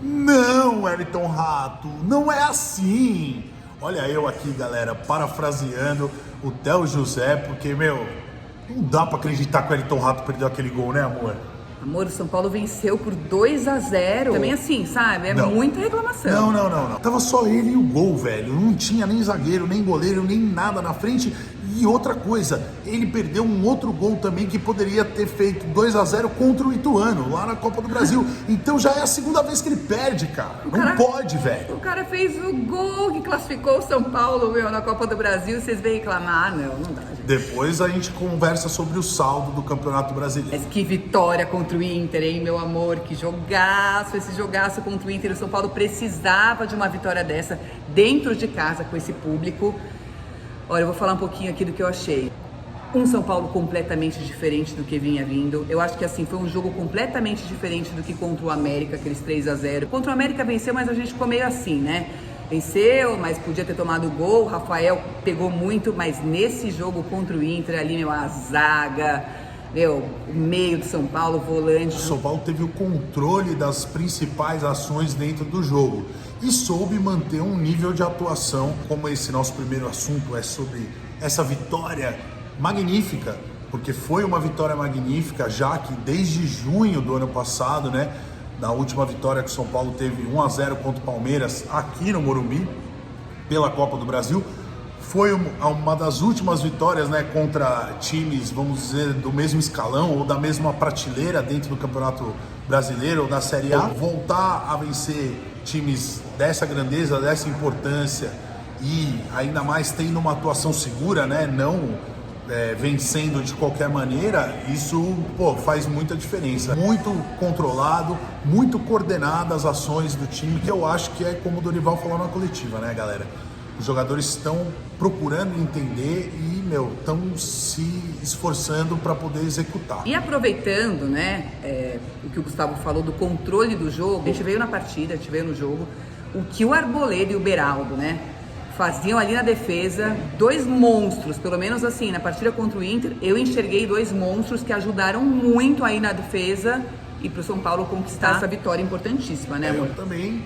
Não, Wellington Rato, não é assim. Olha eu aqui, galera, parafraseando o Theo José, porque, não dá pra acreditar que o Wellington Rato perdeu aquele gol, né, amor? Amor, o São Paulo venceu por 2-0. Também assim, sabe? Não. Muita reclamação. Não. Tava só ele e o gol, velho. Não tinha nem zagueiro, nem goleiro, nem nada na frente. E outra coisa, ele perdeu um outro gol também que poderia ter feito 2-0 contra o Ituano, lá na Copa do Brasil. Então já é a segunda vez que ele perde, cara. Não pode, velho. O cara fez o gol que classificou o São Paulo, na Copa do Brasil. Vocês vêm reclamar? Não dá, gente. Depois a gente conversa sobre o saldo do Campeonato Brasileiro. Mas que vitória contra o Inter, hein, meu amor? Que jogaço, esse jogaço contra o Inter. O São Paulo precisava de uma vitória dessa dentro de casa com esse público. Olha, eu vou falar um pouquinho aqui do que eu achei. Um São Paulo completamente diferente do que vinha vindo. Eu acho que assim, foi um jogo completamente diferente do que contra o América, aqueles 3-0. Contra o América venceu, mas a gente ficou meio assim, né? Venceu, mas podia ter tomado o gol. O Rafael pegou muito, mas nesse jogo contra o Inter ali, a zaga, o meio do São Paulo, o volante. O São Paulo teve o controle das principais ações dentro do jogo e soube manter um nível de atuação. Como esse nosso primeiro assunto é sobre essa vitória magnífica, porque foi uma vitória magnífica, já que desde junho do ano passado, né, na última vitória que o São Paulo teve 1-0 contra o Palmeiras aqui no Morumbi, pela Copa do Brasil, foi uma das últimas vitórias, né, contra times, vamos dizer, do mesmo escalão ou da mesma prateleira dentro do Campeonato Brasileiro ou da Série A. Voltar a vencer times dessa grandeza, dessa importância e ainda mais tendo uma atuação segura, né, não vencendo de qualquer maneira, isso faz muita diferença. Muito controlado, muito coordenado as ações do time, que eu acho que é como o Dorival falou na coletiva, né, galera? Os jogadores estão procurando entender e, estão se esforçando para poder executar. E aproveitando, né, o que o Gustavo falou do controle do jogo, a gente veio na partida, a gente veio no jogo, o que o Arboleda e o Beraldo, né, faziam ali na defesa, dois monstros, pelo menos assim, na partida contra o Inter, eu enxerguei dois monstros que ajudaram muito aí na defesa e para o São Paulo conquistar essa vitória importantíssima, né, amor? Eu também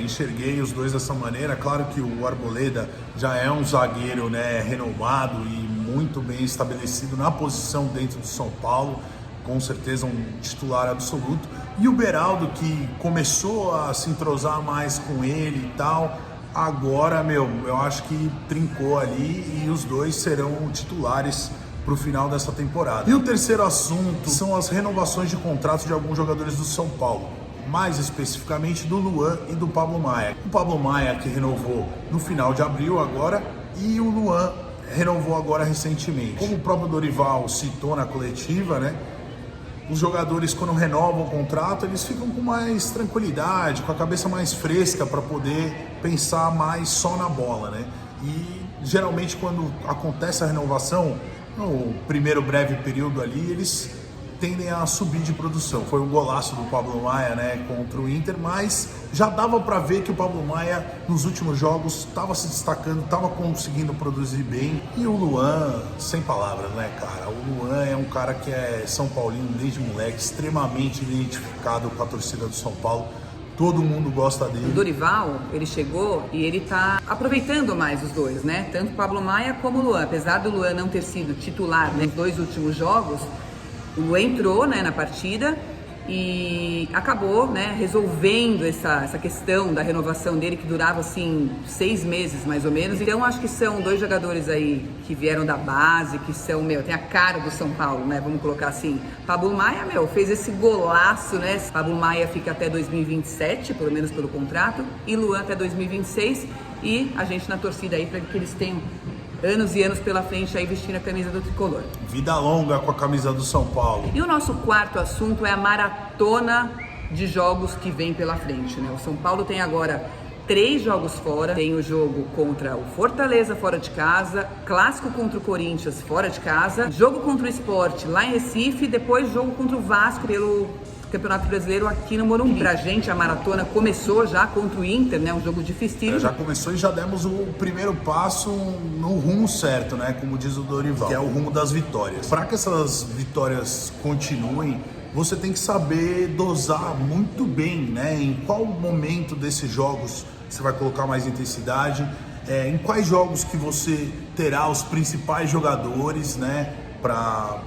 enxerguei os dois dessa maneira. Claro que o Arboleda já é um zagueiro, né, renomado e muito bem estabelecido na posição dentro do São Paulo, com certeza um titular absoluto. E o Beraldo, que começou a se entrosar mais com ele e tal, agora, eu acho que trincou ali e os dois serão titulares para o final dessa temporada. E o terceiro assunto são as renovações de contratos de alguns jogadores do São Paulo, mais especificamente do Luan e do Pablo Maia. O Pablo Maia que renovou no final de abril agora e o Luan renovou agora recentemente. Como o próprio Dorival citou na coletiva, né? Os jogadores, quando renovam o contrato, eles ficam com mais tranquilidade, com a cabeça mais fresca para poder pensar mais só na bola, né? E geralmente quando acontece a renovação, no primeiro breve período ali, eles tendem a subir de produção. Foi um golaço do Pablo Maia, né, contra o Inter, mas já dava para ver que o Pablo Maia nos últimos jogos estava se destacando, estava conseguindo produzir bem. E o Luan, sem palavras, né, cara? O Luan é um cara que é São Paulino desde moleque, extremamente identificado com a torcida do São Paulo. Todo mundo gosta dele. O Dorival, ele chegou e ele tá aproveitando mais os dois, né? Tanto o Pablo Maia como o Luan. Apesar do Luan não ter sido titular nos dois últimos jogos, o Luan entrou, né, na partida e acabou, né, resolvendo essa questão da renovação dele, que durava assim 6 meses mais ou menos. Então acho que são dois jogadores aí que vieram da base, que são, tem a cara do São Paulo, né, vamos colocar assim. Pablo Maia, fez esse golaço, né? Pablo Maia fica até 2027, pelo menos pelo contrato, e Luan até 2026, e a gente na torcida aí para que eles tenham anos e anos pela frente aí vestindo a camisa do tricolor. Vida longa com a camisa do São Paulo. E o nosso quarto assunto é a maratona de jogos que vem pela frente, né? O São Paulo tem agora 3 jogos fora, tem o jogo contra o Fortaleza fora de casa, clássico contra o Corinthians fora de casa, jogo contra o Sport lá em Recife, depois jogo contra o Vasco pelo Campeonato Brasileiro aqui no Morumbi. Pra gente a maratona começou já contra o Inter, né? Um jogo dificílimo. Já começou e já demos o primeiro passo no rumo certo, né? Como diz o Dorival, que é o rumo das vitórias. Para que essas vitórias continuem, você tem que saber dosar muito bem, né? Em qual momento desses jogos você vai colocar mais intensidade, em quais jogos que você terá os principais jogadores, né? Para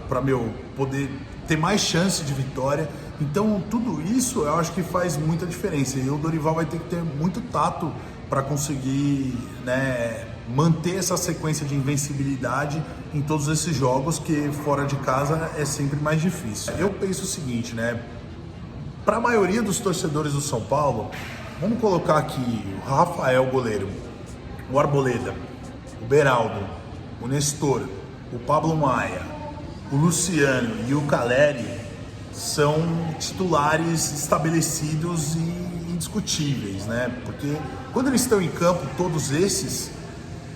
poder ter mais chance de vitória. Então tudo isso eu acho que faz muita diferença e o Dorival vai ter que ter muito tato para conseguir, né, manter essa sequência de invencibilidade em todos esses jogos, que fora de casa é sempre mais difícil. Eu penso o seguinte, né? Para a maioria dos torcedores do São Paulo, vamos colocar aqui o Rafael goleiro, o Arboleda, o Beraldo, o Nestor, o Pablo Maia, o Luciano e o Caleri são titulares estabelecidos e indiscutíveis, né? Porque quando eles estão em campo, todos esses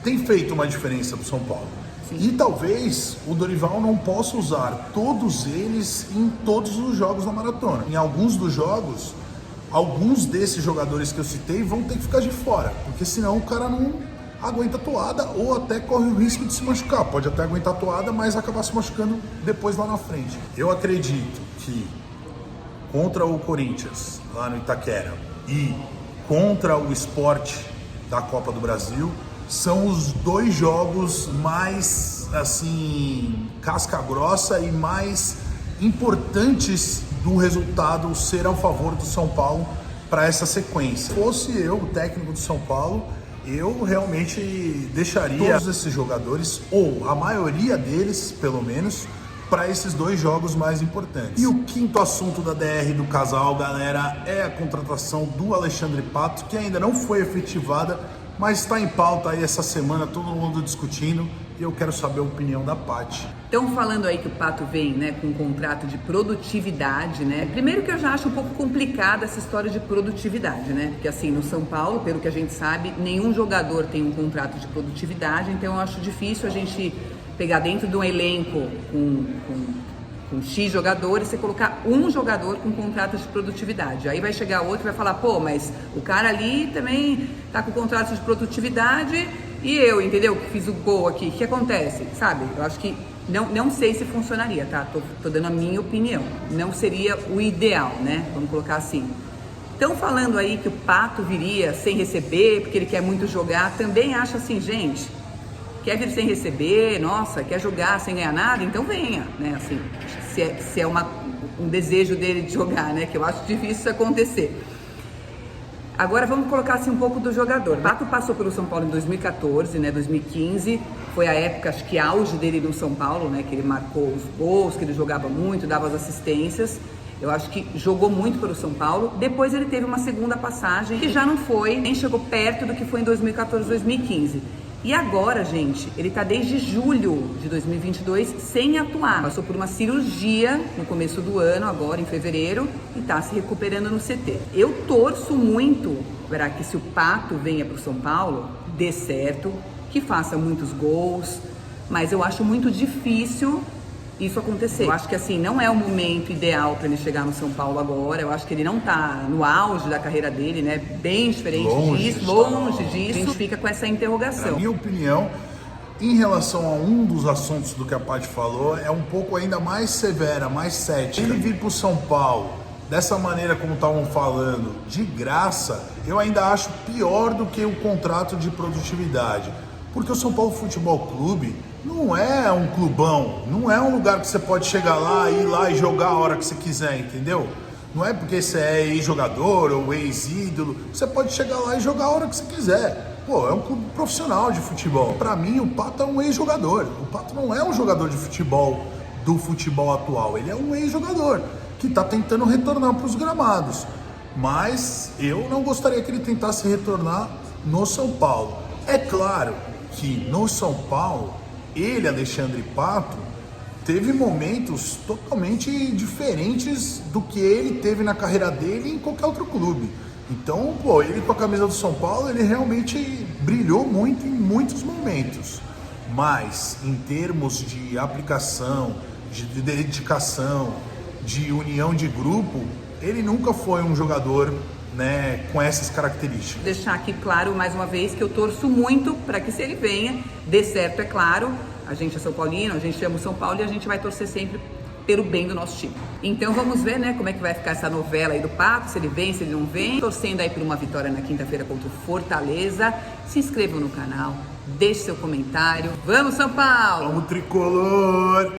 têm feito uma diferença para o São Paulo. Sim. E talvez o Dorival não possa usar todos eles em todos os jogos da maratona. Em alguns dos jogos, alguns desses jogadores que eu citei vão ter que ficar de fora, porque senão o cara não aguenta a toada ou até corre o risco de se machucar. Pode até aguentar a toada, mas acabar se machucando depois lá na frente. Eu acredito que contra o Corinthians, lá no Itaquera, e contra o Sport da Copa do Brasil, são os dois jogos mais, assim, casca grossa e mais importantes do resultado ser ao favor do São Paulo para essa sequência. Se fosse eu, o técnico do São Paulo, eu realmente deixaria todos esses jogadores, ou a maioria deles, pelo menos, para esses dois jogos mais importantes. E o quinto assunto da DR do casal, galera, é a contratação do Alexandre Pato, que ainda não foi efetivada, mas está em pauta aí essa semana, todo mundo discutindo, e eu quero saber a opinião da Paty. Estão falando aí que o Pato vem, né, com um contrato de produtividade, né? Primeiro que eu já acho um pouco complicada essa história de produtividade, né? Porque assim, no São Paulo, pelo que a gente sabe, nenhum jogador tem um contrato de produtividade, então eu acho difícil a gente pegar dentro de um elenco com X jogadores, você colocar um jogador com contrato de produtividade. Aí vai chegar outro e vai falar, pô, mas o cara ali também tá com contrato de produtividade e eu, entendeu? Que fiz o gol aqui. O que acontece? Sabe? Eu acho que não sei se funcionaria, tá? Tô dando a minha opinião. Não seria o ideal, né? Vamos colocar assim. Estão falando aí que o Pato viria sem receber, porque ele quer muito jogar. Também acho assim, gente, quer vir sem receber, nossa, quer jogar sem ganhar nada, então venha, né? Assim, se é um desejo dele de jogar, né? Que eu acho difícil isso acontecer. Agora vamos colocar assim um pouco do jogador. O Pato passou pelo São Paulo em 2014, né? 2015 foi a época, acho que auge dele no São Paulo, né? Que ele marcou os gols, que ele jogava muito, dava as assistências. Eu acho que jogou muito pelo São Paulo. Depois ele teve uma segunda passagem que já não foi, nem chegou perto do que foi em 2014, 2015. E agora, gente, ele tá desde julho de 2022 sem atuar. Passou por uma cirurgia no começo do ano, agora em fevereiro, e tá se recuperando no CT. Eu torço muito para que se o Pato venha pro São Paulo, dê certo, que faça muitos gols, mas eu acho muito difícil isso acontecer. Eu acho que assim, não é o momento ideal para ele chegar no São Paulo agora. Eu acho que ele não tá no auge da carreira dele, né? Bem diferente disso, longe disso. A gente fica com essa interrogação. Na minha opinião, em relação a um dos assuntos do que a Paty falou, é um pouco ainda mais severa, mais cética. Ele vir pro São Paulo dessa maneira como estavam falando, de graça, eu ainda acho pior do que o contrato de produtividade. Porque o São Paulo Futebol Clube não é um clubão, não é um lugar que você pode chegar lá, ir lá e jogar a hora que você quiser, entendeu? Não é porque você é ex-jogador ou ex-ídolo, você pode chegar lá e jogar a hora que você quiser. Pô, é um clube profissional de futebol. Pra mim, o Pato é um ex-jogador. O Pato não é um jogador de futebol do futebol atual, ele é um ex-jogador que tá tentando retornar pros gramados. Mas eu não gostaria que ele tentasse retornar no São Paulo. É claro que no São Paulo, ele, Alexandre Pato, teve momentos totalmente diferentes do que ele teve na carreira dele em qualquer outro clube. Então, pô, ele com a camisa do São Paulo, ele realmente brilhou muito em muitos momentos. Mas, em termos de aplicação, de dedicação, de união de grupo, ele nunca foi um jogador, né, com essas características. Deixar aqui claro mais uma vez que eu torço muito para que se ele venha, dê certo, é claro. A gente é São Paulino, a gente ama o São Paulo e a gente vai torcer sempre pelo bem do nosso time. Então vamos ver, né, como é que vai ficar essa novela aí do Pato, se ele vem, se ele não vem. Torcendo aí por uma vitória na quinta-feira contra o Fortaleza. Se inscrevam no canal, deixe seu comentário. Vamos, São Paulo! Vamos, tricolor!